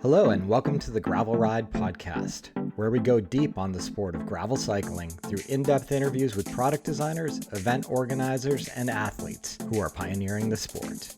Hello, and welcome to the Gravel Ride Podcast, where we go deep on the sport of gravel cycling through in-depth interviews with product designers, event organizers, and athletes who are pioneering the sport.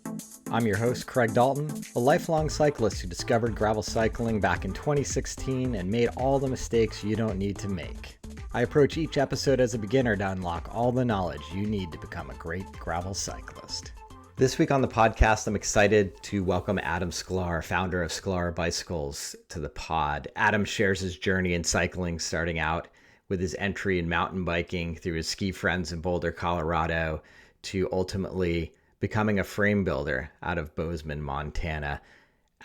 I'm your host, Craig Dalton, a lifelong cyclist who discovered gravel cycling back in 2016 and made all the mistakes you don't need to make. I approach each episode as a beginner to unlock all the knowledge you need to become a great gravel cyclist. This week on the podcast, I'm excited to welcome Adam Sklar, founder of Sklar Bicycles, to the pod. Adam shares his journey in cycling, starting out with his entry in mountain biking through his ski friends in Boulder, Colorado, to ultimately becoming a frame builder out of Bozeman, Montana.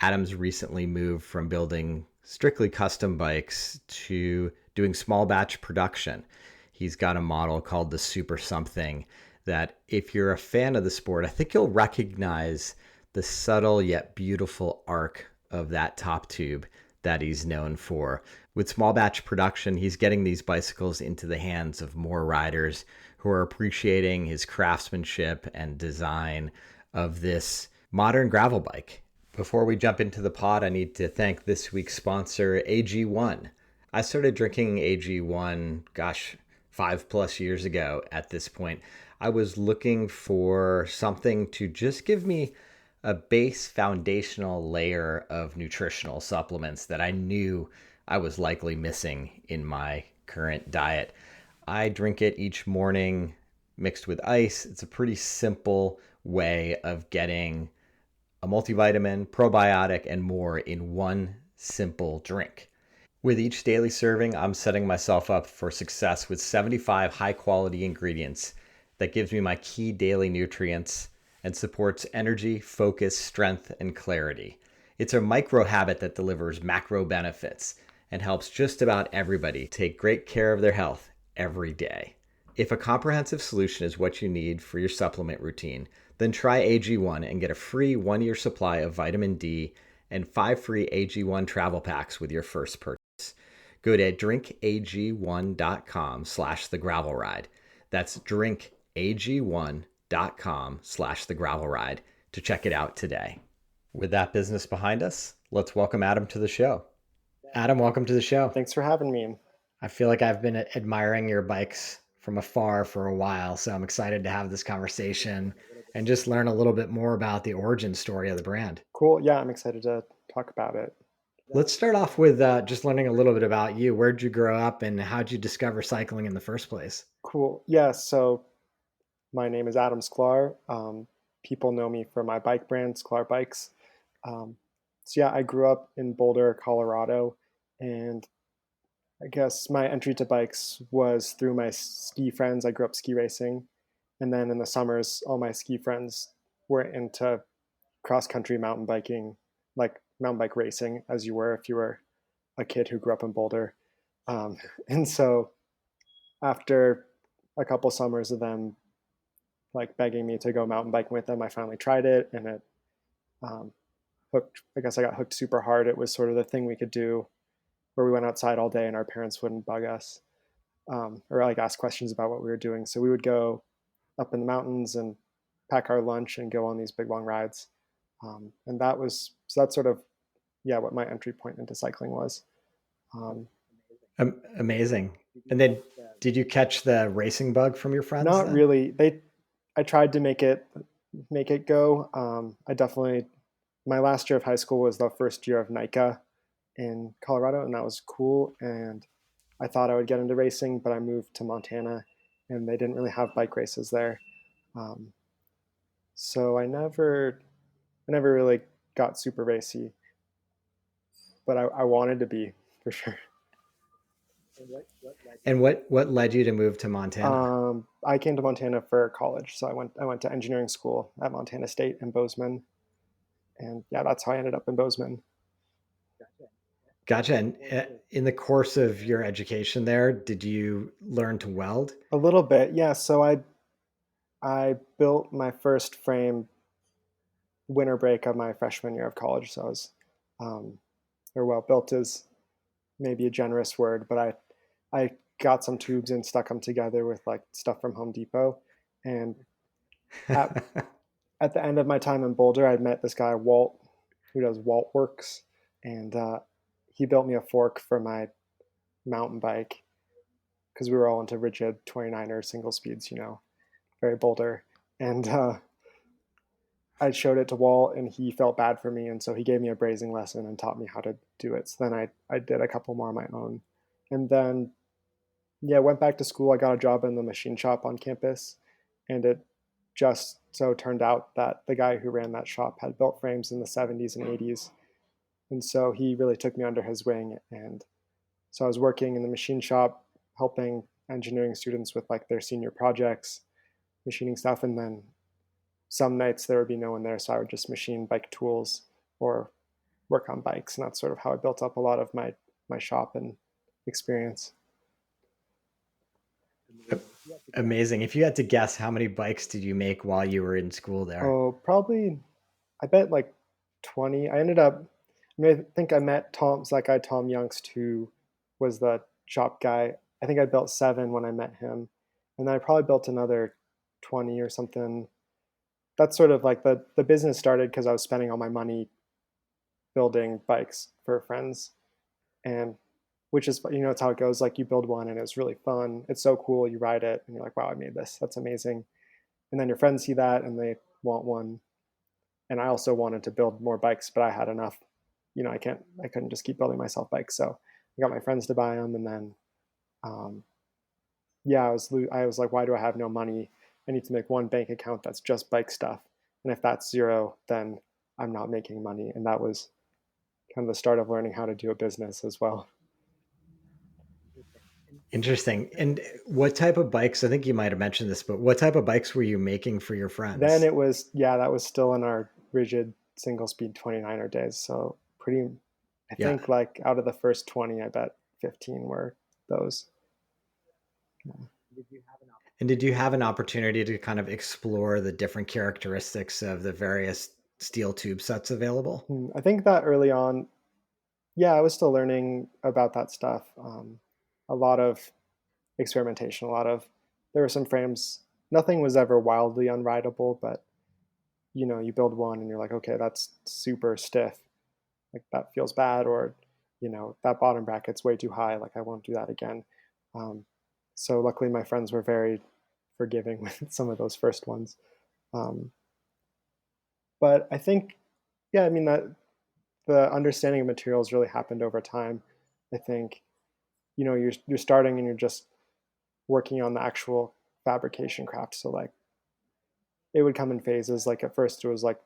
Adam's recently moved from building strictly custom bikes to doing small batch production. He's got a model called the Super Something that if you're a fan of the sport, I think you'll recognize the subtle yet beautiful arc of that top tube that he's known for. With small batch production, he's getting these bicycles into the hands of more riders who are appreciating his craftsmanship and design of this modern gravel bike. Before we jump into the pod, I need to thank this week's sponsor, AG1. I started drinking AG1, 5+ years ago at this point. I was looking for something to just give me a base foundational layer of nutritional supplements that I knew I was likely missing in my current diet. I drink it each morning mixed with ice. It's a pretty simple way of getting a multivitamin, probiotic, and more in one simple drink. With each daily serving, I'm setting myself up for success with 75 high-quality ingredients that gives me my key daily nutrients and supports energy, focus, strength, and clarity. It's a micro habit that delivers macro benefits and helps just about everybody take great care of their health every day. If a comprehensive solution is what you need for your supplement routine, then try AG1 and get a free 1-year supply of vitamin D and 5 free AG1 travel packs with your first purchase. Go to drinkag1.com/thegravelride. That's drinkag1.com/thegravelride to check it out today. With that business behind us, let's welcome Adam to the show. Adam, welcome to the show. Thanks for having me. I feel like I've been admiring your bikes from afar for a while, so I'm excited to have this conversation and just learn a little bit more about the origin story of the brand. Cool. Yeah, I'm excited to talk about it. Let's start off with just learning a little bit about you. Where'd you grow up and how'd you discover cycling in the first place? Cool. Yeah, so my name is Adam Sklar. People know me for my bike brand, Sklar Bikes. I grew up in Boulder, Colorado, and I guess my entry to bikes was through my ski friends. I grew up ski racing, and then in the summers, all my ski friends were into cross-country mountain biking, like mountain bike racing, as you were if you were a kid who grew up in Boulder. And so after a couple summers of them like begging me to go mountain biking with them, I finally tried it, and it hooked. I guess I got hooked super hard. It was sort of the thing we could do where we went outside all day and our parents wouldn't bug us or like ask questions about what we were doing. So we would go up in the mountains and pack our lunch and go on these big long rides. And that's sort of, what my entry point into cycling was. Amazing. And then did you catch the racing bug from your friends? Not really. I tried to make it go. My last year of high school was the first year of Nica in Colorado, and that was cool. And I thought I would get into racing, but I moved to Montana and they didn't really have bike races there. So I never really got super racy, but I wanted to be, for sure. And what led you to move to Montana? I came to Montana for college, so I went to engineering school at Montana State in Bozeman, and that's how I ended up in Bozeman. Gotcha. And in the course of your education there, did you learn to weld? A little bit, yeah. So I built my first frame winter break of my freshman year of college. So I was, built is maybe a generous word, but I got some tubes and stuck them together with like stuff from Home Depot. And at the end of my time in Boulder, I'd met this guy, Walt, who does Walt Works. and he built me a fork for my mountain bike because we were all into rigid 29er single speeds, very Boulder. And I showed it to Walt, and he felt bad for me, and so he gave me a brazing lesson and taught me how to do it. So then I did a couple more on my own, and then yeah, went back to school. I got a job in the machine shop on campus, and it just so turned out that the guy who ran that shop had built frames in the 70s and 80s, and so he really took me under his wing. And so I was working in the machine shop, helping engineering students with like their senior projects, machining stuff, and then some nights there would be no one there, so I would just machine bike tools or work on bikes, and that's sort of how I built up a lot of my shop and experience. Amazing. If you had to guess, how many bikes did you make while you were in school there? Oh, probably, I bet like 20. I think I met that guy Tom Youngst, who was the shop guy. I think I built 7 when I met him, and then I probably built another 20 or something. That's sort of like the business started because I was spending all my money building bikes for friends, and which is, it's how it goes. Like, you build one and it's really fun. It's so cool. You ride it and you're like, wow, I made this. That's amazing. And then your friends see that and they want one. And I also wanted to build more bikes, but I had enough. I couldn't just keep building myself bikes. So I got my friends to buy them, and then, yeah, I was like, why do I have no money? I need to make one bank account that's just bike stuff. And if that's zero, then I'm not making money. And that was kind of the start of learning how to do a business as well. Interesting. And what type of bikes? I think you might have mentioned this, but what type of bikes were you making for your Then friends? it was, yeah, that was still in our rigid single speed 29er days. So I Yeah. think like out of the first 20, I bet 15 were those. Yeah. And did you have an opportunity to kind of explore the different characteristics of the various steel tube sets available? I think that early on, yeah, I was still learning about that stuff. A lot of experimentation, there were some frames, nothing was ever wildly unrideable, but you build one and you're like, okay, that's super stiff. Like, that feels bad, or, that bottom bracket's way too high. Like, I won't do that again. Um, so luckily my friends were very forgiving with some of those first ones. Um, but I think, yeah, I mean, that the understanding of materials really happened over time. I think, you're starting and you're just working on the actual fabrication craft. So like, it would come in phases. Like, at first it was like,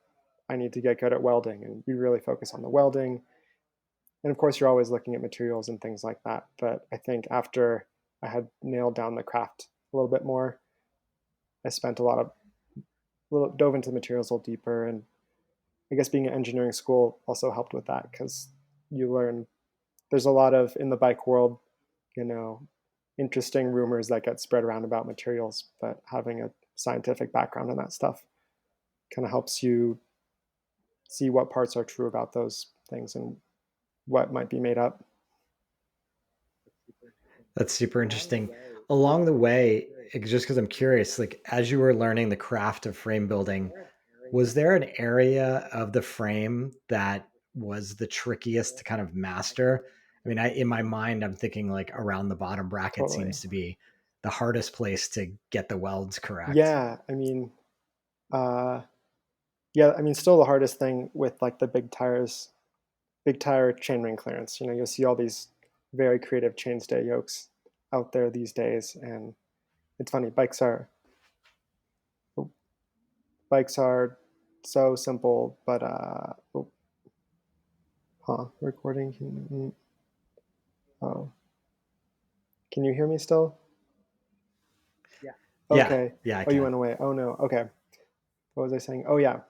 I need to get good at welding, and we really focus on the welding. And of course, you're always looking at materials and things like that. But I think after I had nailed down the craft a little bit more, I spent dove into the materials a little deeper. And I guess being at engineering school also helped with that, because you learn, there's a lot of, in the bike world, you know, interesting rumors that get spread around about materials, but having a scientific background in that stuff kind of helps you see what parts are true about those things and what might be made up. That's super interesting. Along the way, just because I'm curious, like as you were learning the craft of frame building, was there an area of the frame that was the trickiest to kind of master? I mean, in my mind, I'm thinking like around the bottom bracket Totally. seems to be the hardest place to get the welds correct. Yeah, I mean, uh, yeah, I mean, still the hardest thing with like the big tire chainring clearance. You'll see all these very creative chainstay yokes out there these days, and it's funny. Bikes are so simple, but recording. Oh, can you hear me still? Yeah, Okay. yeah, I Oh, you can. went away. Oh no. Okay. What was I saying? Oh yeah,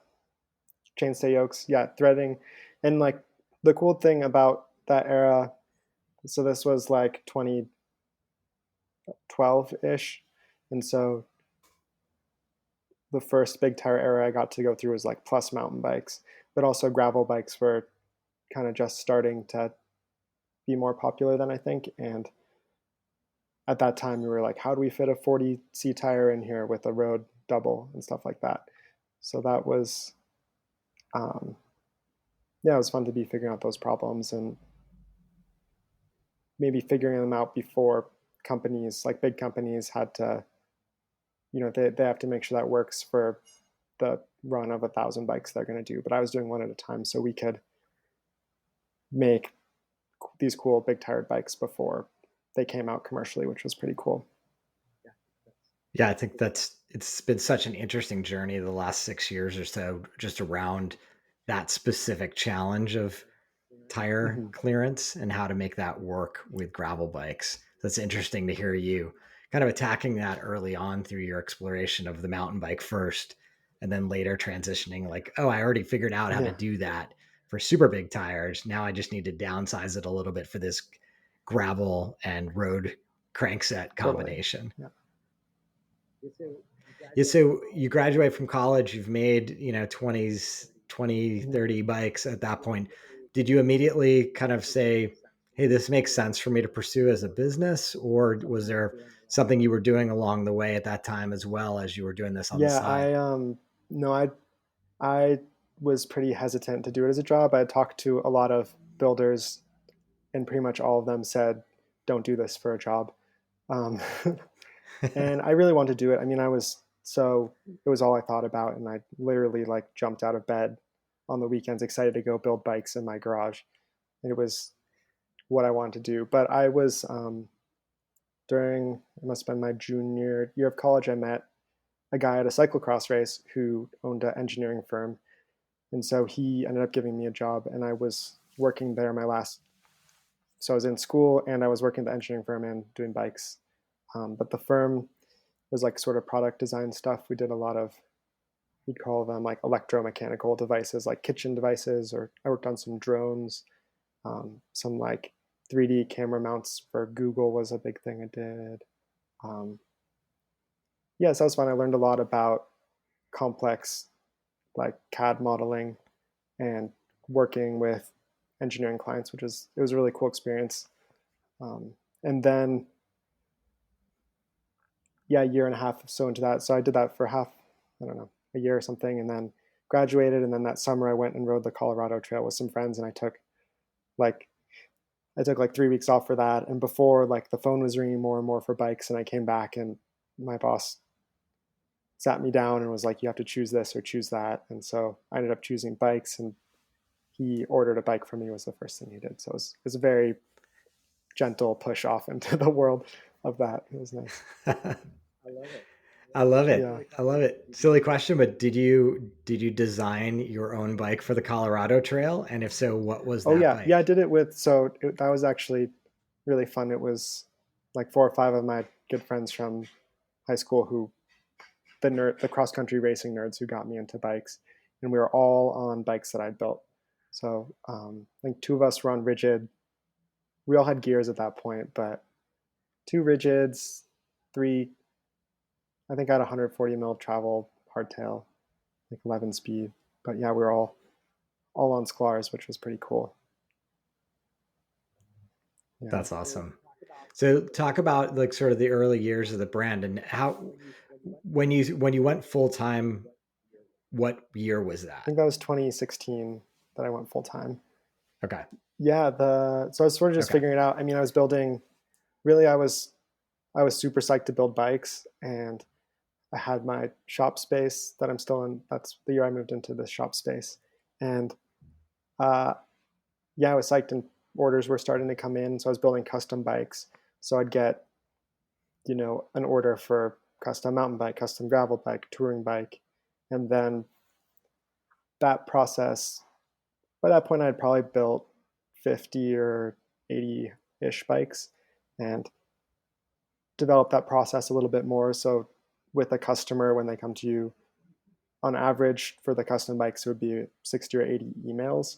chainstay yokes. Yeah, threading, and like the cool thing about that era. So this was like 2012-ish, and so the first big tire era I got to go through was like plus mountain bikes, but also gravel bikes were kind of just starting to be more popular than I think. And at that time, we were like, how do we fit a 40C tire in here with a road double and stuff like that? So that was, um, yeah, it was fun to be figuring out those problems and maybe figuring them out before companies, like big companies, had to, they have to make sure that works for the run of 1,000 bikes they're going to do. But I was doing one at a time, so we could make these cool big tired bikes before they came out commercially, which was pretty cool. Yeah, I think it's been such an interesting journey the last 6 years or so, just around that specific challenge of tire Mm-hmm. clearance and how to make that work with gravel bikes. That's interesting to hear you kind of attacking that early on through your exploration of the mountain bike first, and then later transitioning like, oh, I already figured out how to Yeah, do that for super big tires. Now I just need to downsize it a little bit for this gravel and road crankset totally. combination. Yeah. Yeah, so you graduate from college, you've made, 20s, 20, Mhm. 30 bikes at that point. Did you immediately kind of say, hey, this makes sense for me to pursue as a business? Or was there something you were doing along the way at that time as well as you were doing this on the Yeah, side? no, I was pretty hesitant to do it as a job. I had talked to a lot of builders, and pretty much all of them said, "Don't do this for a job." Um, and I really wanted to do it. I mean, it was all I thought about, and I literally like jumped out of bed on the weekends, excited to go build bikes in my garage. It was what I wanted to do. But I was during it must have been my junior year of college. I met a guy at a cyclocross race who owned an engineering firm, and so he ended up giving me a job, and I was working there my last. So I was in school and I was working at the engineering firm and doing bikes. But the firm was like sort of product design stuff. We did a lot of, you'd call them like electromechanical devices, like kitchen devices, or I worked on some drones, some like 3D camera mounts for Google was a big thing I did. Um, yeah, so that was fun. I learned a lot about complex like CAD modeling and working with engineering clients, it was a really cool experience. And then yeah, a year and a half or so into that. So I did that for I don't know, a year or something, and then graduated. And then that summer, I went and rode the Colorado Trail with some friends, and like I took like 3 weeks off for that. And before, like the phone was ringing more and more for bikes, and I came back, and my boss sat me down and was like, "You have to choose this or choose that." And so I ended up choosing bikes, and he ordered a bike for me. Was the first thing he did. So it was a very gentle push off into the world of that. It was nice. I love it. Yeah. I love it. Silly question, but did you design your own bike for the Colorado Trail? And if so, what was Oh that yeah, yeah. I bike? did it that was actually really fun. It was like 4 or 5 of my good friends from high school the cross country racing nerds who got me into bikes, and we were all on bikes that I'd built. So I think 2 of us were on rigid. We all had gears at that point, but 2 rigids, three. I think I had 140 mil travel hardtail, like 11 speed. But yeah, we were all on Sklars, which was pretty cool. Yeah. That's awesome. So talk about like sort of the early years of the brand and how when you went full time, what year was I that? think that was 2016 that I went full time. Okay. Yeah, so I was sort of just Okay. figuring it out. I mean, I was building. Really, I was super psyched to build bikes, and I had my shop space that I'm still in. That's the year I moved into this shop space, and uh, yeah, I was psyched, and orders were starting to come in. So I was building custom bikes. So I'd get an order for custom mountain bike, custom gravel bike, touring bike, and then that process. By that point, I had probably built 50 or 80-ish bikes, and develop that process a little bit more. So with a customer, when they come to you, on average for the custom bikes, it would be 60 or 80 emails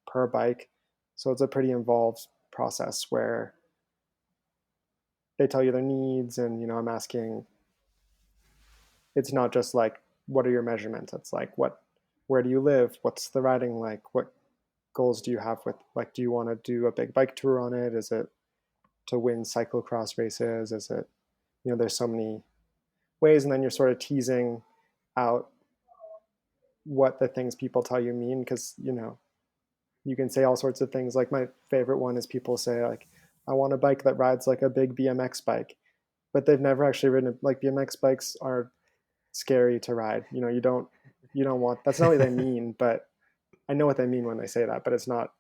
per bike. So it's a pretty involved process where they tell you their needs, and I'm asking. It's not just like, what are your measurements? It's like, where do you live? What's the riding like? What goals do you have with, like, do you want to do a big bike tour on it? Is it to win cyclocross races? Is it, there's so many ways, and then you're sort of teasing out what the things people tell you mean, because you can say all sorts of things. Like my favorite one is people say like, I want a bike that rides like a big BMX bike, but they've never actually ridden like BMX bikes are scary to ride. You don't want, that's not what they mean, but I know what they mean when they say that, but it's not,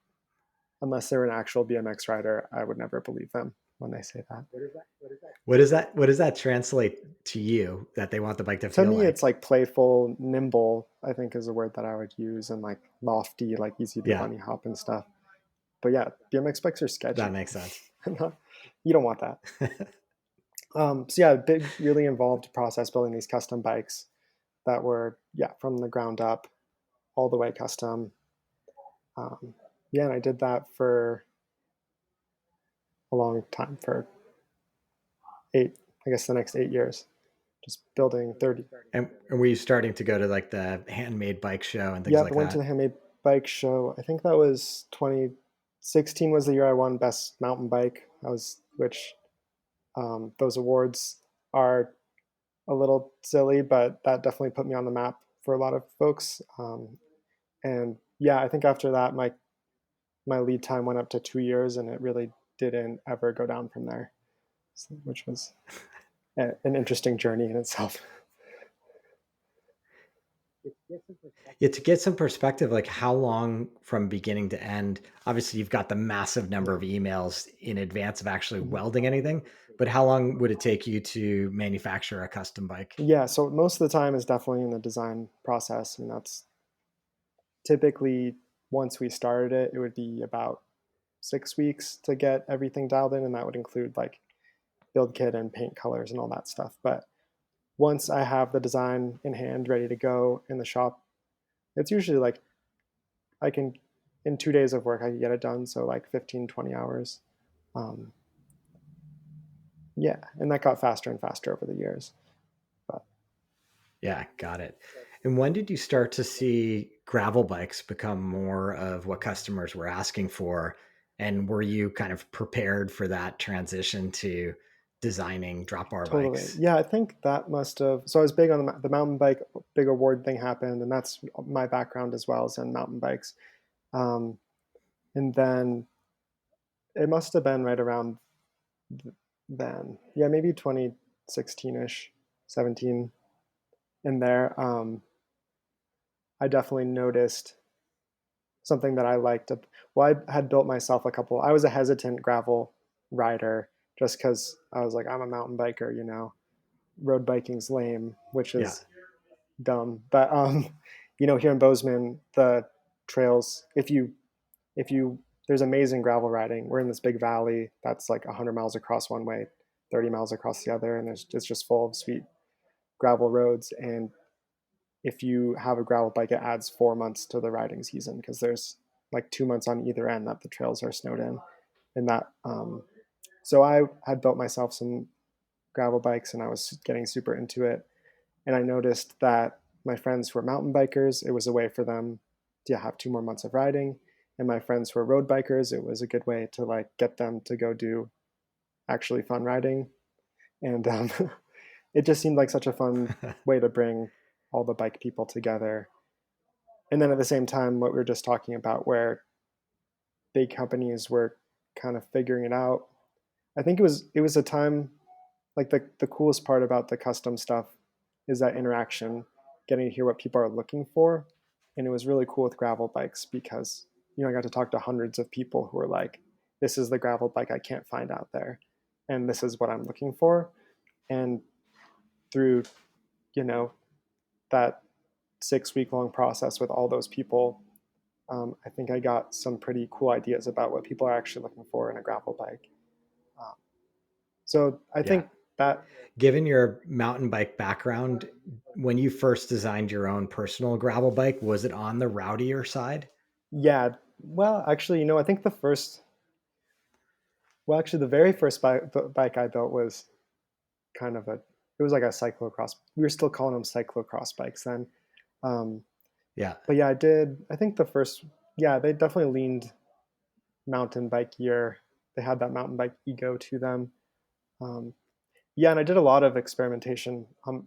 unless they're an actual BMX rider, I would never believe them when they say that. What does that translate to you that they want the bike to To feel me, it's like? like playful, nimble, I think is a word that I would use, and like lofty, like easy to Yeah, bunny hop and stuff. But yeah, BMX bikes are that sketchy. makes sense. You don't want that. So yeah, big, really involved process building these custom bikes that were, yeah, from the ground up, all the way custom. Yeah, and I did that for a long time, for I guess the next 8 years, just building 30. And were you starting to go to like the handmade bike show and things Yep, I like went to that? the handmade bike show. I think that was 2016 was the year I won best mountain bike. Which those awards are a little silly, but that definitely put me on the map for a lot of folks. And yeah, I think after that, my lead time went up to 2 years, and it really didn't ever go down from there, which was an interesting journey in itself. Yeah, to get some perspective, like how long from beginning to end, obviously you've got the massive number of emails in advance of actually Mhm. welding anything, but how long would it take you to manufacture a custom bike? Yeah, so most of the time is definitely in the design process, and that's typically, once we started it, it would be about 6 weeks to get everything dialed in, and that would include like build kit and paint colors and all that stuff. But once I have the design in hand, ready to go in the shop, it's usually like I can, in 2 days of work, I can get it done. So like 15, 20 hours. Um, yeah, and that got faster and faster over the years. But Yeah, got it. And when did you start to see gravel bikes become more of what customers were asking for? And were you kind of prepared for that transition to designing drop bar totally. bikes? Yeah, I think that must have. So I was big on the mountain bike, big award thing happened, and that's my background as well as in mountain bikes. Um, and then it must have been right around then. Yeah, maybe 2016-ish, 17 in there. I definitely noticed something that I liked. Well, I had built myself a couple. I was a hesitant gravel rider just because I was like, I'm a mountain biker, road biking's lame, which Yeah. is dumb. But here in Bozeman, the trails, if you there's amazing gravel riding. We're in this big valley that's like 100 miles across one way, 30 miles across the other, and it's just full of sweet gravel roads. And if you have a gravel bike, it adds 4 months to the riding season because there's like 2 months on either end that the trails are snowed in. And so I had built myself some gravel bikes, and I was getting super into it. And I noticed that my friends who were mountain bikers, it was a way for them to have 2 more months of riding. And my friends who were road bikers, it was a good way to like get them to go do actually fun riding. And it just seemed like such a fun way to bring all the bike people together. And then at the same time, what we were just talking about, where big companies were kind of figuring it out. I think it was a time, like the coolest part about the custom stuff is that interaction, getting to hear what people are looking for. And it was really cool with gravel bikes because I got to talk to hundreds of people who were like, this is the gravel bike I can't find out there, and this is what I'm looking for. And through you know that 6 week long process with all those people, I think I got some pretty cool ideas about what people are actually looking for in a gravel bike. Um, so I Yeah. think that, Given your mountain bike background, when you first designed your own personal gravel bike, was it on the rowdier side? yeah, well, actually, I think the very first bike I built was kind of it was like a cyclocross. We were still calling them cyclocross bikes then. Um, Yeah. but yeah, I think yeah, they definitely leaned mountain bike gear. They had that mountain bike ego to them. Um, yeah, and I did a lot of experimentation. And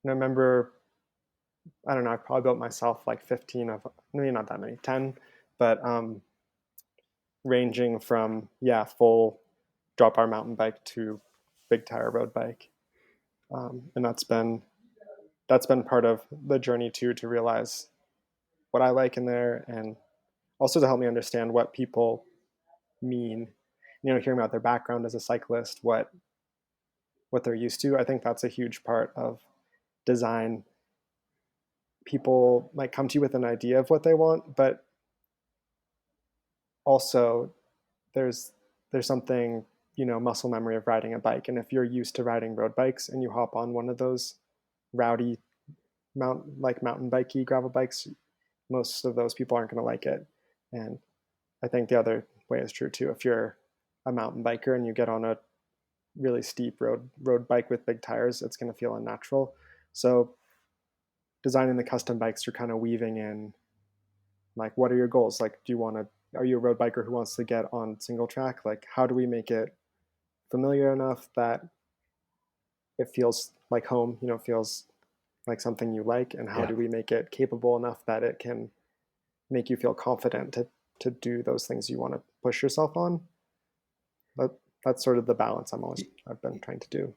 I remember, I don't know, I probably built myself like 15 of, maybe not that many, 10 but ranging from full drop bar mountain bike to big tire road bike, and that's been part of the journey too, to realize what I like in there, and also to help me understand what people mean, hearing about their background as a cyclist, what they're used to. I think that's a huge part of design. People might come to you with an idea of what they want, but also there's something, muscle memory of riding a bike. And if you're used to riding road bikes and you hop on one of those rowdy mountain bikey gravel bikes, most of those people aren't going to like it. And I think the other way is true too. If you're a mountain biker and you get on a really steep road bike with big tires, it's going to feel unnatural. So designing the custom bikes, you're kind of weaving in, like, what are your goals? Like, are you a road biker who wants to get on single track? Like, how do we make it familiar enough that it feels like home, feels like something you like? And how do we make it capable enough that it can make you feel confident to do those things you want to push yourself on? That's sort of the balance I've been trying to do.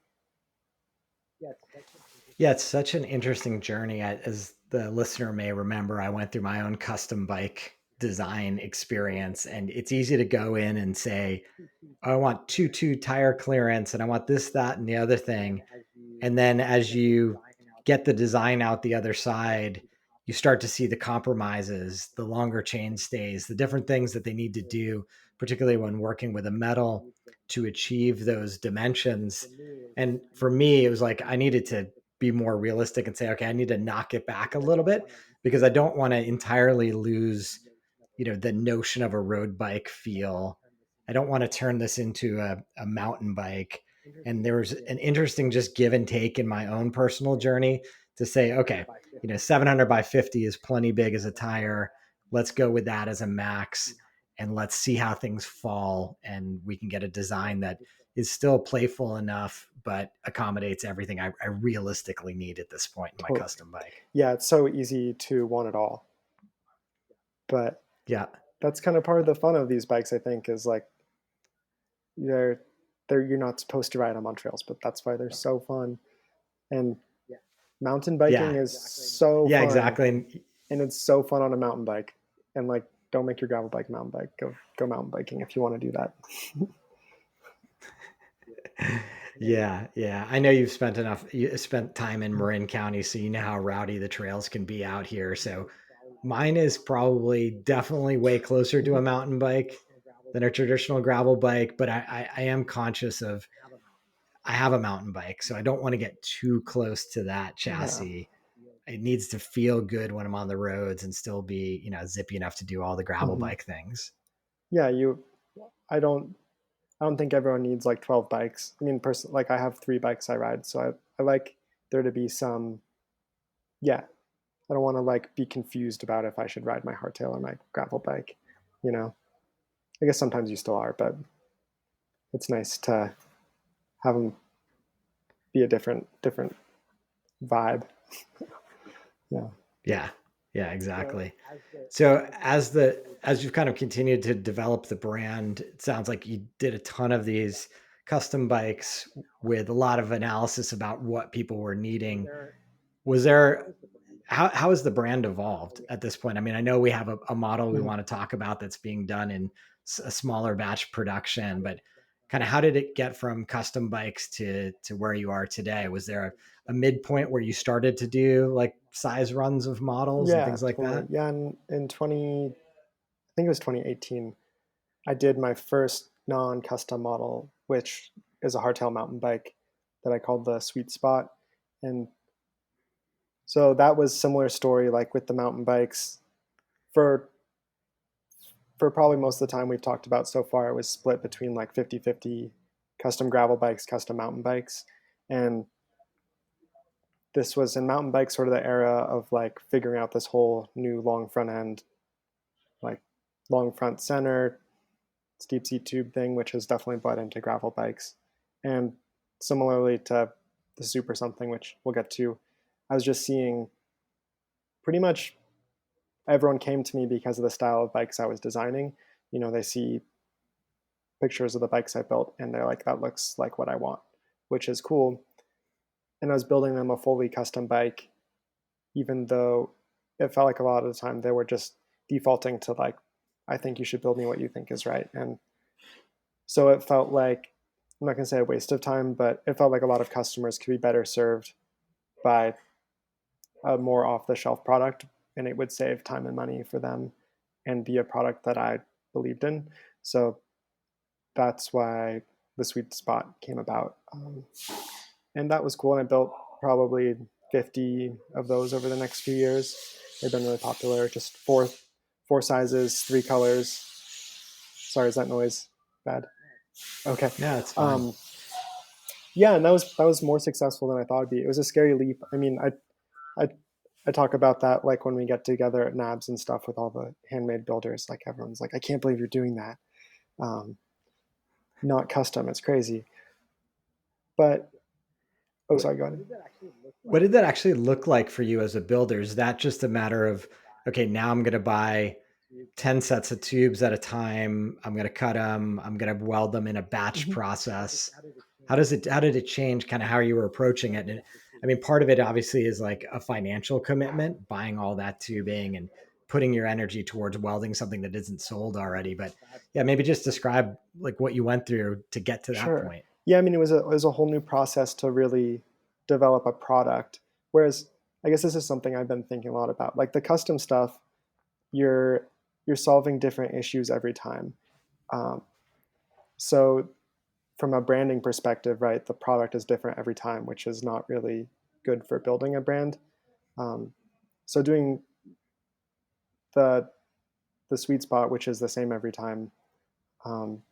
Yeah, it's such an interesting journey. As the listener may remember, I went through my own custom bike design experience, and it's easy to go in and say, I want two tire clearance, and I want this, that, and the other thing. And then as you get the design out the other side, you start to see the compromises, the longer chain stays, the different things that they need to do, particularly when working with a metal to achieve those dimensions. And for me, it was like I needed to be more realistic and say, okay, I need to knock it back a little bit, because I don't want to entirely lose, the notion of a road bike feel. I don't want to turn this into a mountain bike. And there was an interesting just give and take in my own personal journey to say, okay, 700 by 50 is plenty big as a tire. Let's go with that as a max, and let's see how things fall. And we can get a design that is still playful enough, but accommodates everything I realistically need at this point in my custom bike. Yeah, it's so easy to want it all. But yeah, that's kind of part of the fun of these bikes, I think, is like you're not supposed to ride them on trails, but that's why they're so fun. And mountain biking is so fun. Exactly. And it's so fun on a mountain bike. And like, don't make your gravel bike mountain bike. Go mountain biking if you want to do that. Yeah. I know you spent time in Marin County, so you know how rowdy the trails can be out here. So mine is probably definitely way closer to a mountain bike than a traditional gravel bike, but I am conscious of, I have a mountain bike, so I don't want to get too close to that chassis. Yeah. It needs to feel good when I'm on the roads and still be, zippy enough to do all the gravel bike things. Yeah, I don't think everyone needs like 12 bikes. I mean, like I have 3 bikes I ride, so I like there to be some, I don't want to like be confused about if I should ride my hardtail or my gravel bike, I guess sometimes you still are, but it's nice to have them be a different vibe. Yeah, exactly. So as you've kind of continued to develop the brand, it sounds like you did a ton of these custom bikes with a lot of analysis about what people were needing. How has the brand evolved at this point? I mean, I know we have a model we want to talk about that's being done in a smaller batch production, but kind of how did it get from custom bikes to where you are today? Was there a midpoint where you started to do like size runs of models and things like that? Yeah, in I think it was 2018, I did my first non-custom model, which is a hardtail mountain bike that I called the Sweet Spot. And so that was similar story, like with the mountain bikes. For probably most of the time we've talked about so far, it was split between like 50-50 custom gravel bikes, custom mountain bikes. And this was in mountain bikes, sort of the era of like figuring out this whole new long front end, like long front center, steep seat tube thing, which has definitely bled into gravel bikes. And similarly to the Super Something, which we'll get to, I was just seeing pretty much everyone came to me because of the style of bikes I was designing. They see pictures of the bikes I built and they're like, that looks like what I want, which is cool. And I was building them a fully custom bike, even though it felt like a lot of the time they were just defaulting to like, I think you should build me what you think is right. And so it felt like, I'm not going to say a waste of time, but it felt like a lot of customers could be better served by a more off the shelf product, and it would save time and money for them and be a product that I believed in. So that's why the sweet spot came about. And that was cool. And I built probably 50 of those over the next few years. They've been really popular. Just four sizes, 3 colors. Sorry, is that noise bad? Okay. Yeah, it's fine. Yeah, and that was more successful than I thought it'd be. It was a scary leap. I mean, I talk about that like when we get together at NABs and stuff with all the handmade builders. Like everyone's like, I can't believe you're doing that. Not custom. It's crazy. But sorry, go ahead. What did that actually look like for you as a builder? Is that just a matter of, okay, now I'm going to buy 10 sets of tubes at a time. I'm going to cut them. I'm going to weld them in a batch process. How did it change kind of how you were approaching it? And I mean, part of it obviously is like a financial commitment, buying all that tubing and putting your energy towards welding something that isn't sold already. But yeah, maybe just describe like what you went through to get to that Sure. point. Yeah, I mean, it was a whole new process to really develop a product. Whereas I guess this is something I've been thinking a lot about. Like the custom stuff, you're solving different issues every time. Um, so from a branding perspective, right, the product is different every time, which is not really good for building a brand. So doing the sweet spot, which is the same every time, um,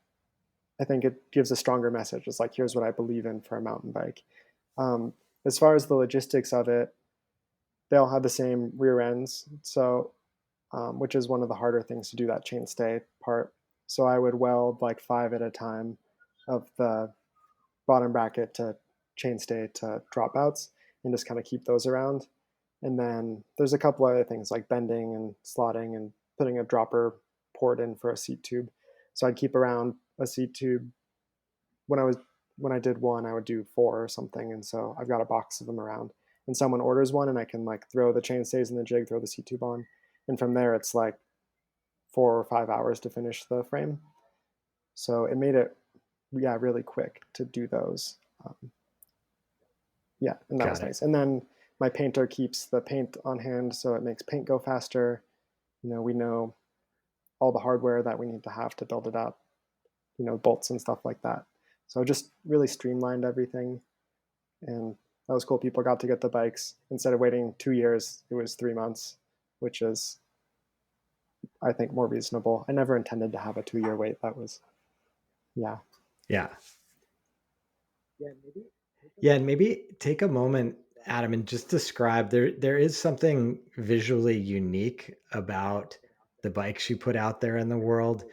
I think it gives a stronger message. It's like, here's what I believe in for a mountain bike. Um, as far as the logistics of it, they all have the same rear ends, so which is one of the harder things to do, that chainstay part. So I would weld like 5 at a time of the bottom bracket to chainstay to dropouts and just kind of keep those around. And then there's a couple other things like bending and slotting and putting a dropper port in for a seat tube. So I'd keep around a seat tube. When I did one, I would do 4 or something, and so I've got a box of them around. And someone orders one, and I can like throw the chainstays in the jig, throw the seat tube on, and from there it's like 4 or 5 hours to finish the frame. So it made it, yeah, really quick to do those. Yeah, and that was Got it. nice. And then my painter keeps the paint on hand, so it makes paint go faster. We know all the hardware that we need to have to build it up, bolts and stuff like that. So it just really streamlined everything. And that was cool. People got to get the bikes. Instead of waiting 2 years, it was 3 months, which is, I think, more reasonable. I never intended to have a 2-year wait. That was, yeah. Yeah. Yeah, and maybe take a moment, Adam, and just describe there is something visually unique about the bikes you put out there in the world.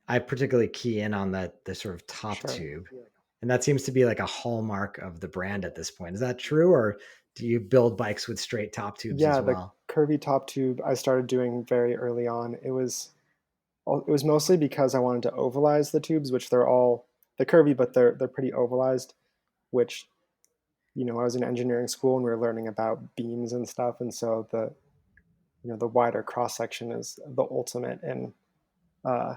I particularly key in on the sort of top Sure. tube. And that seems to be like a hallmark of the brand at this point. Is that true? Or do you build bikes with straight top tubes as Yeah, the well? curvy top tube I started doing very early on. It was mostly because I wanted to ovalize the tubes, which they're curvy, but they're pretty ovalized, which I was in engineering school and we were learning about beams and stuff, and so the wider cross section is the ultimate in uh,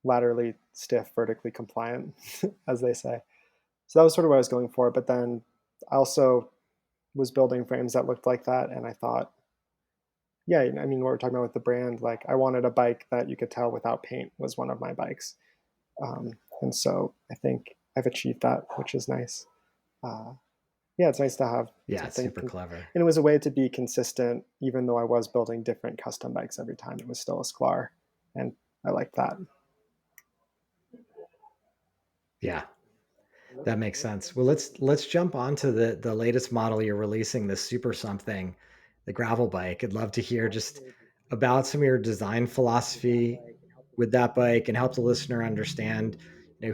laterally stiff, vertically compliant, as they say. So that was sort of what I was going for. But then I also was building frames that looked like that, and I thought, yeah, I mean, what we're talking about with the brand, like I wanted a bike that you could tell without paint was one of my bikes, and so I think I've achieved that, which is nice. Uh, yeah, it's nice to have Yeah, it's something, super clever. and it was a way to be consistent, even though I was building different custom bikes every time. It was still a Sklar, and I like that. Yeah, that makes sense. Well, let's jump on to the latest model you're releasing, the Super Something, the gravel bike. I'd love to hear just about some of your design philosophy with that bike and help the listener understand,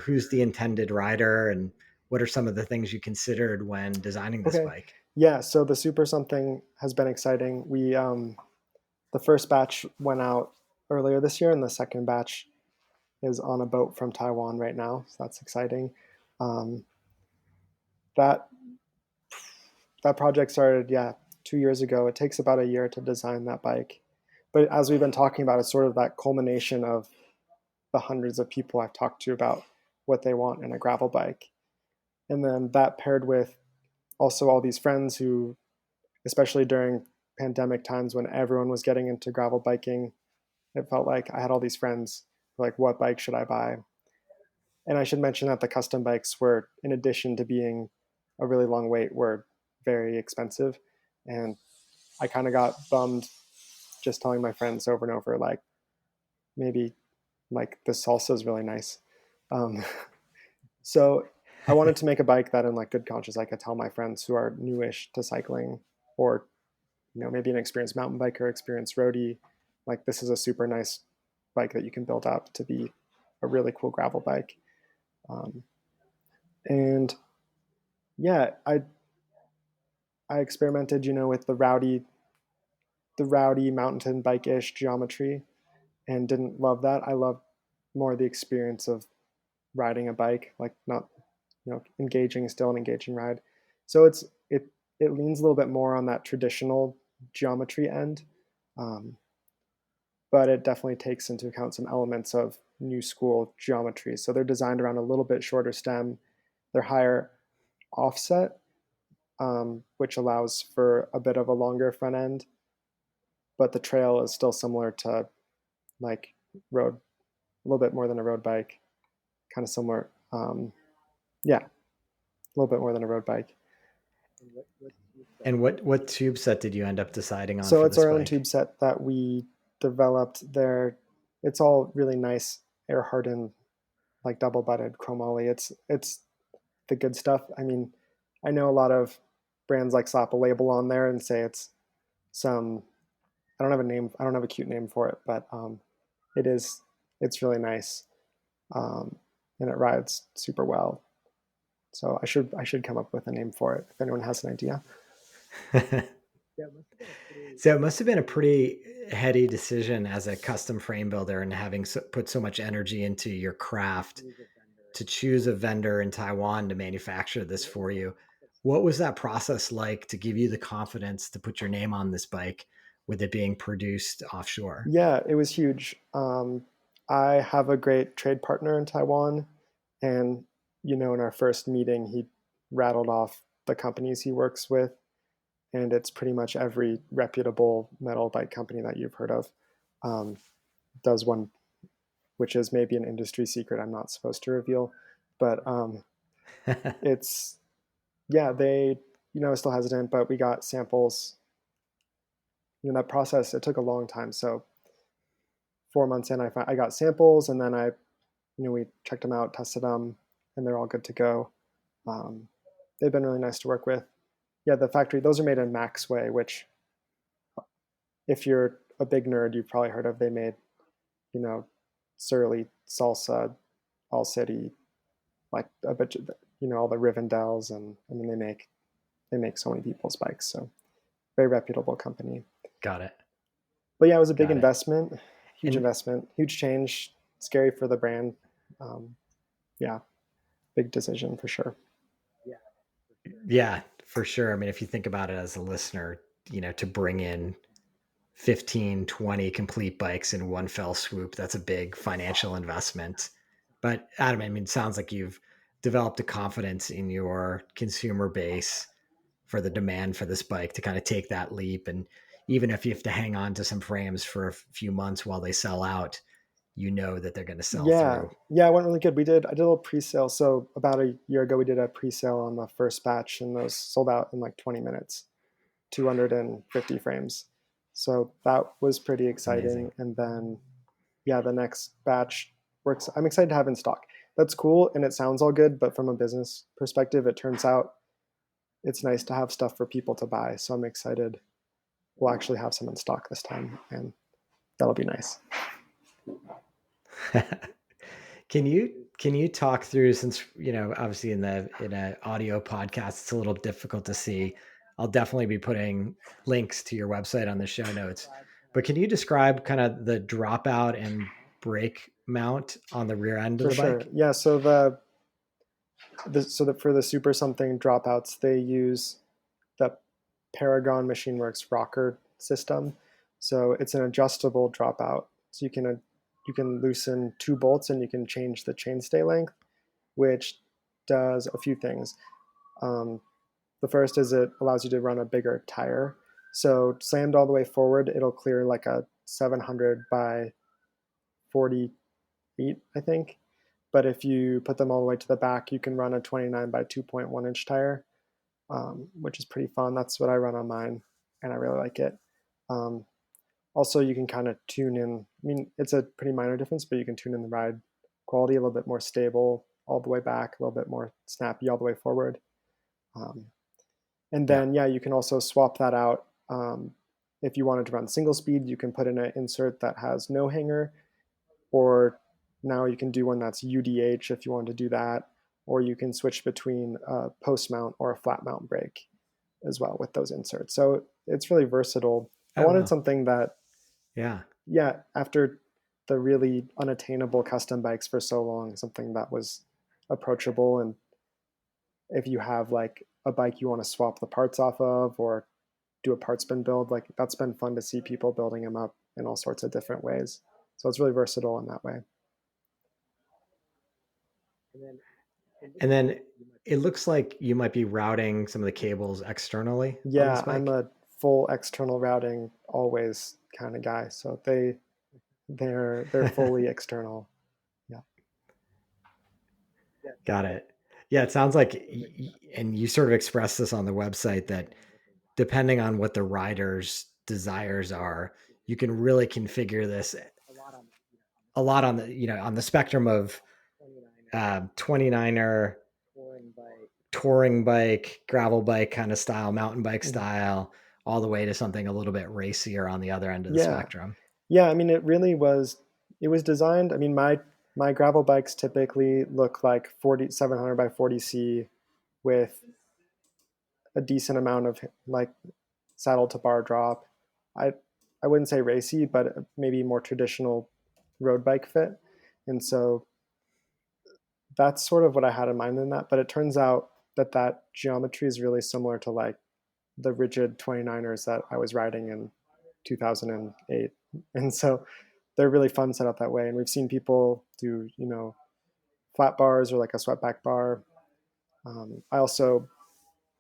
who's the intended rider and what are some of the things you considered when designing this Okay, bike. yeah. So the Super Something has been exciting. The first batch went out earlier this year, and the second batch is on a boat from Taiwan right now. So that's exciting. Um, that that project started, 2 years ago. It takes about a year to design that bike. But as we've been talking about, it's sort of that culmination of the hundreds of people I've talked to about what they want in a gravel bike. And then that paired with also all these friends who, especially during pandemic times when everyone was getting into gravel biking, it felt like I had all these friends who were like, what bike should I buy? And I should mention that the custom bikes were, in addition to being a really long wait, were very expensive. And I kind of got bummed just telling my friends over and over, like, maybe like the salsa is really nice. Um, so I wanted to make a bike that in like good conscience, I could tell my friends who are newish to cycling, or, maybe an experienced mountain biker, experienced roadie, like this is a super nice bike that you can build up to be a really cool gravel bike. Um, and yeah, I experimented, with the rowdy mountain bike-ish geometry, and didn't love that. I love more the experience of riding a bike, like not, engaging, still an engaging ride. So it leans a little bit more on that traditional geometry end, um, but it definitely takes into account some elements of new school geometry. So they're designed around a little bit shorter stem. They're higher offset, which allows for a bit of a longer front end, but the trail is still similar to like road, a little bit more than a road bike, kind of similar. Yeah, a little bit more than a road bike. And what tube set did you end up deciding on So for it's this our own bike? tube set that we developed there. It's all really nice, air hardened, like double butted chromoly. It's the good stuff. I mean, I know a lot of brands like slap a label on there and say it's some, I don't have a name, I don't have a cute name for it, but it is, it's really nice, um, and it rides super well. So I should come up with a name for it if anyone has an idea. So it must have been a pretty heady decision as a custom frame builder and having put so much energy into your craft to choose a vendor in Taiwan to manufacture this for you. What was that process like to give you the confidence to put your name on this bike with it being produced offshore? Yeah, it was huge. I have a great trade partner in Taiwan, and in our first meeting, he rattled off the companies he works with, and it's pretty much every reputable metal bike company that you've heard of um, does one, which is maybe an industry secret I'm not supposed to reveal, but it's yeah, they still hesitant, but we got samples. That process, it took a long time. So 4 months in, I got samples, and then we checked them out, tested them, and they're all good to go. Um, they've been really nice to work with. Yeah, the factory, those are made in Maxway, which, if you're a big nerd, you've probably heard of. They made, you know, Surly, Salsa, All City, like a bunch of, all the Rivendels, and I mean they make so many people's bikes. So very reputable company. Got it. But yeah, it was a big Got it. And investment, huge change, scary for the brand. Um, yeah, big decision for sure. yeah, for sure. I mean, if you think about it as a listener, to bring in 15, 20 complete bikes in one fell swoop, that's a big financial investment. But Adam, I mean, it sounds like you've developed a confidence in your consumer base for the demand for this bike to kind of take that leap. And even if you have to hang on to some frames for a few months while they sell out, that they're going to sell Yeah, through. yeah, it went really good. I did a little pre-sale. So about a year ago, we did a pre-sale on the first batch, and those sold out in like 20 minutes, 250 frames. So that was pretty Amazing. exciting. And then, yeah, the next batch works. I'm excited to have in stock. That's cool, and it sounds all good, but from a business perspective, it turns out it's nice to have stuff for people to buy. So I'm excited. We'll actually have some in stock this time, and that'll be nice. Can you talk through, since obviously in an audio podcast it's a little difficult to see. I'll definitely be putting links to your website on the show notes. But can you describe kind of the dropout and brake mount on the rear end of For the sure. bike? Yeah. So for the Super Something dropouts, they use the Paragon Machine Works rocker system. So it's an adjustable dropout. So you can loosen two bolts and you can change the chainstay length, which does a few things. Um, the first is it allows you to run a bigger tire. So slammed all the way forward, it'll clear like a 700 by 48, I think. But if you put them all the way to the back, you can run a 29 by 2.1 inch tire, which is pretty fun. That's what I run on mine, and I really like it. Um, Also, you can kind of tune in. I mean, it's a pretty minor difference, but you can tune in the ride quality a little bit more stable all the way back, a little bit more snappy all the way forward. Um, and Yeah. then, yeah, you can also swap that out. If you wanted to run single speed, you can put in an insert that has no hanger, or now you can do one that's UDH if you want to do that, or you can switch between a post mount or a flat mount brake as well with those inserts. So it's really versatile. I Oh, wanted wow. something that, Yeah. yeah, after the really unattainable custom bikes for so long, something that was approachable. And if you have like a bike you want to swap the parts off of or do a parts bin build, like that's been fun to see people building them up in all sorts of different ways. So it's really versatile in that way. And then it looks like you might be routing some of the cables externally on this Yeah, I'm bike. a full external routing always kind of guy. So they're fully external. Yeah. Got it. Yeah, it sounds like, and you sort of expressed this on the website, that depending on what the rider's desires are, you can really configure this a lot on the, on the spectrum of 29er, touring bike, gravel bike kind of style, mountain bike style, all the way to something a little bit racier on the other end of the Yeah. spectrum. Yeah, I mean it was designed, I mean my gravel bikes typically look like 4700 by 40C with a decent amount of like saddle to bar drop. I I wouldn't say racy, but maybe more traditional road bike fit. And so that's sort of what I had in mind in that. But it turns out that that geometry is really similar to like the rigid 29ers that I was riding in 2008. And so they're really fun set up that way. And we've seen people do, flat bars or like a swept back bar. I also,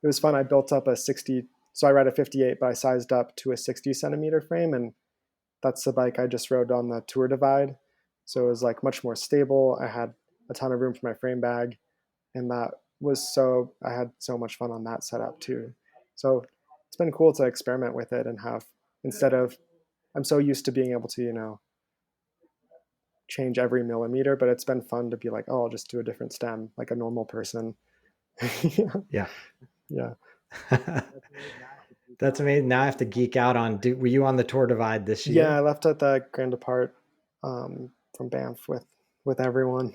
it was fun. I built up a 60, so I ride a 58, but I sized up to a 60 centimeter frame. And that's the bike I just rode on the Tour Divide. So it was like much more stable. I had a ton of room for my frame bag. And I had so much fun on that setup too. So it's been cool to experiment with it and have, instead of, I'm so used to being able to, change every millimeter, but it's been fun to be like, oh, I'll just do a different stem like a normal person. Yeah. Yeah. That's amazing. Now I have to geek out on, were you on the Tour Divide this Yeah, I year? left at the Grand Depart from Banff with everyone.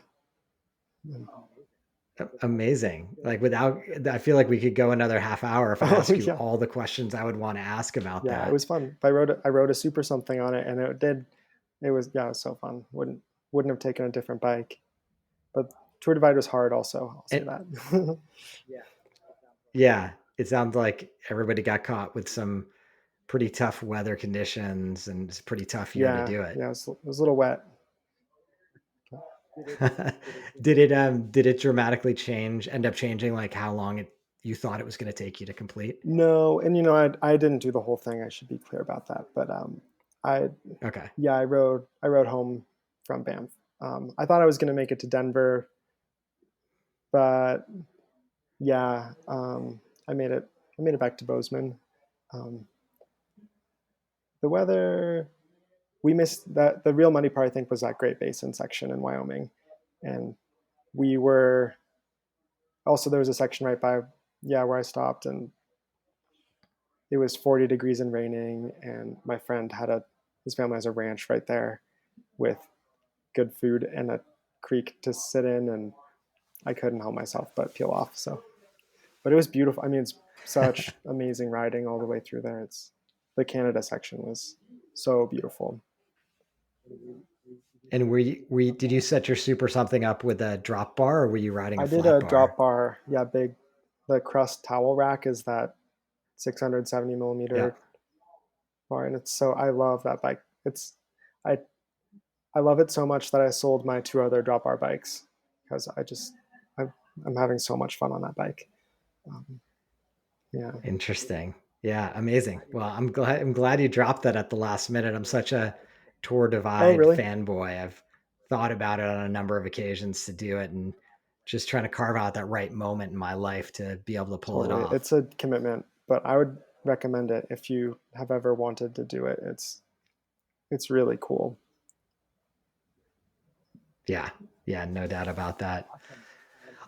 Amazing. Like, without, I feel like we could go another half hour if I Oh ask you yeah, all the questions I would want to ask about yeah, it that. was fun. I rode a Super Something on it, and it was, yeah, it was so fun. Wouldn't have taken a different bike, but Tour Divide was hard. Also, I'll say And that. yeah, it sounds like everybody got caught with some pretty tough weather conditions, and it's a pretty tough year to Yeah, do it. yeah, it was a little wet. Did it dramatically end up changing like how long you thought it was going to take you to complete? No, and I didn't do the whole thing. I should be clear about that. But I Okay. yeah, I rode home from Banff. I thought I was going to make it to Denver, but yeah, I made it back to Bozeman. Um, the weather, we missed that. The real money part, I think, was that Great Basin section in Wyoming, and we were also, there was a section right by, yeah, where I stopped, and it was 40 degrees and raining, and my friend his family has a ranch right there with good food and a creek to sit in, and I couldn't help myself but peel off. So, but it was beautiful. I mean, it's such amazing riding all the way through there. The Canada section was So beautiful. And did you set your Super Something up with a drop bar, or were you riding I a did flat a bar? drop bar. Yeah, big. The Crust towel rack is that 670 Yeah. millimeter bar, and I love that bike. I I love it so much that I sold my two other drop bar bikes because I'm having so much fun on that bike. Um, yeah. Interesting. Yeah, amazing. Well, I'm glad you dropped that at the last minute. I'm such a Tour Oh, Divide really? fanboy. I've thought about it on a number of occasions to do it, and just trying to carve out that right moment in my life to be able to pull it Totally. off. It's a commitment, but I would recommend it if you have ever wanted to do it. It's really cool. Yeah. Yeah, no doubt about that.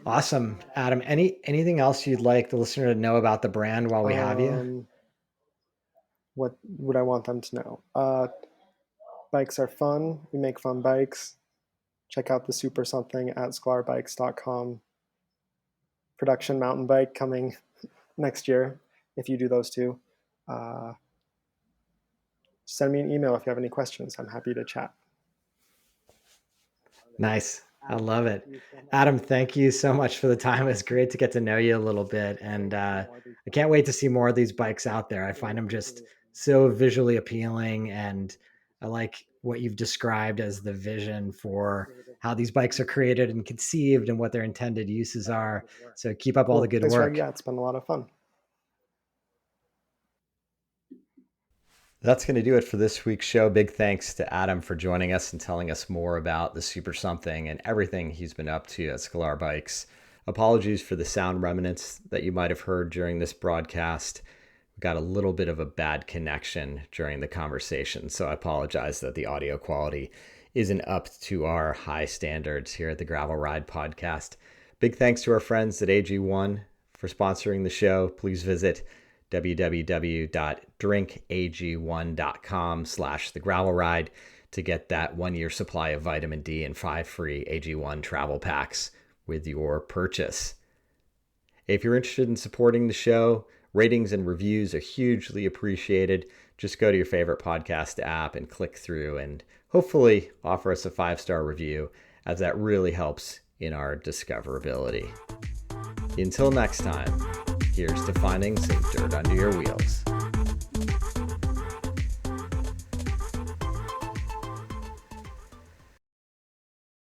Awesome. Adam, anything else you'd like the listener to know about the brand while we have you? Um, what would I want them to know? Bikes are fun. We make fun bikes. Check out the Super Something at sklarbikes.com. Production mountain bike coming next year if you do those two. Uh, Send me an email if you have any questions. I'm happy to chat. Nice. I love it. Adam, thank you so much for the time. It's great to get to know you a little bit. And I can't wait to see more of these bikes out there. I find them just so visually appealing. And I like what you've described as the vision for how these bikes are created and conceived and what their intended uses are. So keep up all the Cool. good Thanks, Greg. work. Yeah, it's been a lot of fun. That's going to do it for this week's show. Big thanks to Adam for joining us and telling us more about the Super Something and everything he's been up to at Sklar Bikes. Apologies for the sound remnants that you might have heard during this broadcast. We got a little bit of a bad connection during the conversation, so I apologize that the audio quality isn't up to our high standards here at the Gravel Ride podcast. Big thanks to our friends at AG1 for sponsoring the show. Please visit www.drinkag1.com/thegravelride to get that 1-year supply of vitamin D and 5 free AG1 travel packs with your purchase. If you're interested in supporting the show, ratings and reviews are hugely appreciated. Just go to your favorite podcast app and click through and hopefully offer us a 5-star review, as that really helps in our discoverability. Until next time, here's to finding some dirt under your wheels.